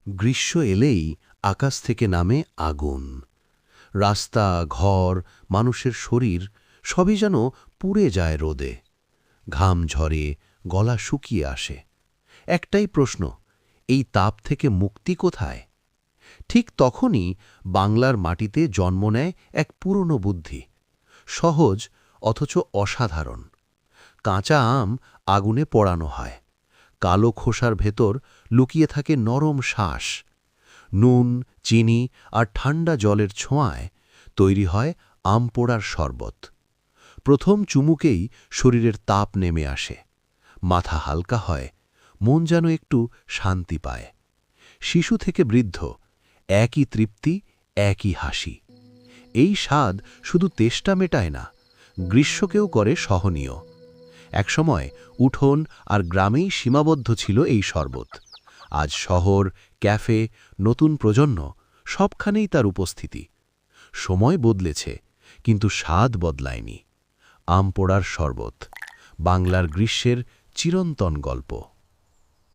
গ্রীষ্ম এলেই আকাশ থেকে নামে আগুন। রাস্তা, ঘর, মানুষের শরীর সবই যেন পুড়ে যায় রোদে। ঘাম ঝরে, গলা শুকিয়ে আসে। একটাই প্রশ্ন, এই তাপ থেকে মুক্তি কোথায়? ঠিক তখনই বাংলার মাটিতে জন্ম নেয় এক পুরনো বুদ্ধি, সহজ অথচ অসাধারণ। কাঁচা আম আগুনে পোড়ানো হয়, কালো খোসার ভেতর লুকিয়ে থাকে নরম শ্বাস। নুন, চিনি আর ঠান্ডা জলের ছোঁয়ায় তৈরি হয় আম পোড়ার শরবত। প্রথম চুমুকেই শরীরের তাপ নেমে আসে, মাথা হালকা হয়, মন যেন একটু শান্তি পায়। শিশু থেকে বৃদ্ধ, একই তৃপ্তি, একই হাসি। এই স্বাদ শুধু তেষ্টা মেটায় না, গ্রীষ্মকেও করে সহনীয়। একসময় উঠোন আর গ্রামেই সীমাবদ্ধ ছিল এই শরবত। আজ শহর, ক্যাফে, নতুন প্রজন্ম সবখানেই তার উপস্থিতি। সময় বদলেছে, কিন্তু স্বাদ বদলায়নি। আম পোড়ার শরবত, বাংলার গ্রীষ্মের চিরন্তন গল্প।